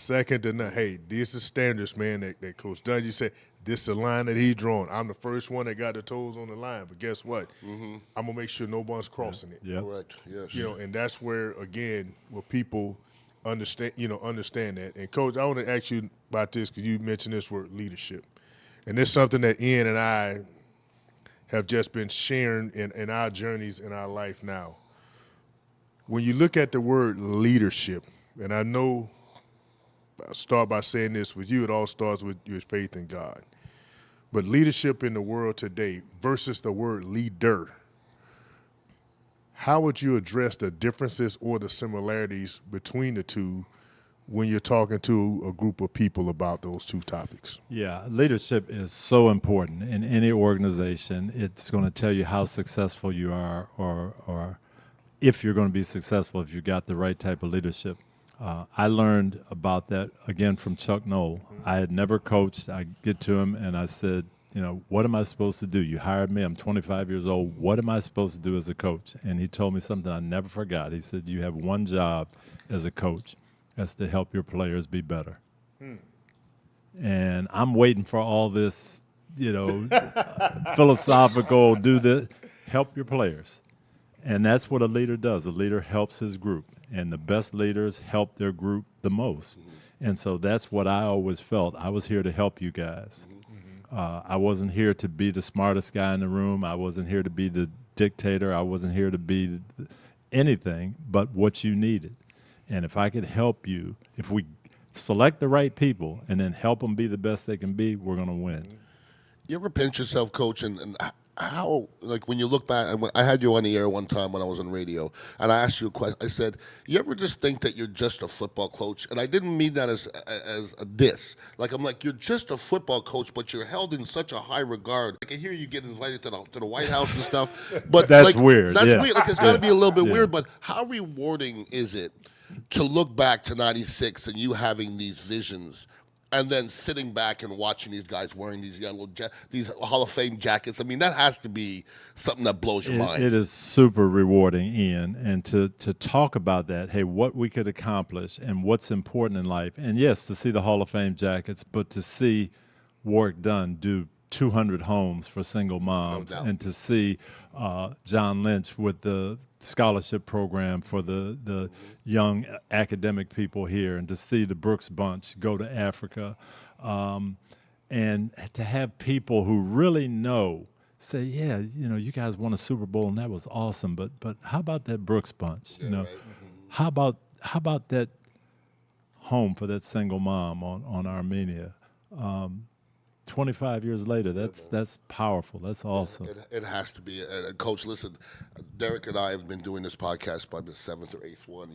second to none. Hey, this is standards, man, that Coach Dungy said. This is the line that he drawn. I'm the first one that got the toes on the line, but guess what? I'm gonna make sure no one's crossing it. Yep. Correct. Yes. And that's where again, where people understand that. And Coach, I want to ask you about this because you mentioned this word leadership, and it's something that Ian and I have just been sharing in our journeys in our life now. When you look at the word leadership, and I know I'll start by saying this with you, it all starts with your faith in God. But leadership in the world today versus the word leader, how would you address the differences or the similarities between the two when you're talking to a group of people about those two topics? Yeah, leadership is so important in any organization. It's going to tell you how successful you are or if you're going to be successful if you got the right type of leadership. I learned about that, again, from Chuck Noll. I had never coached. I get to him and I said, what am I supposed to do? You hired me. I'm 25 years old. What am I supposed to do as a coach? And he told me something I never forgot. He said, you have one job as a coach. That's to help your players be better. And I'm waiting for all this, philosophical, do this, help your players. And that's what a leader does. A leader helps his group. And the best leaders help their group the most. And so that's what I always felt. I was here to help you guys. I wasn't here to be the smartest guy in the room. I wasn't here to be the dictator. I wasn't here to be anything but what you needed. And if I could help you, if we select the right people and then help them be the best they can be, we're going to win. You ever pinch yourself, Coach, and how, like when you look back, I had you on the air one time when I was on radio, and I asked you a question. I said, you ever just think that you're just a football coach? And I didn't mean that as a diss. Like, I'm like, you're just a football coach, but you're held in such a high regard. Like, I hear you get invited to the White House and stuff. But that's like, weird. That's yeah. weird. Like, it's got to be a little bit Yeah. weird, but how rewarding is it to look back to 96 and you having these visions and then sitting back and watching these guys wearing these yellow, these Hall of Fame jackets? I mean, that has to be something that blows your mind. It is super rewarding, Ian, and to talk about that, hey, what we could accomplish and what's important in life. And yes, to see the Hall of Fame jackets, but to see Warrick Dunn do 200 homes for single moms, and to see John Lynch with the scholarship program for the young academic people here, and to see the Brooks Bunch go to Africa, and to have people who really know say, yeah, you guys won a Super Bowl and that was awesome, but how about that Brooks Bunch? How about that home for that single mom on Armenia? 25 years later, that's powerful. That's awesome. It has to be. Coach, listen, Derek and I have been doing this podcast by the 7th or 8th one.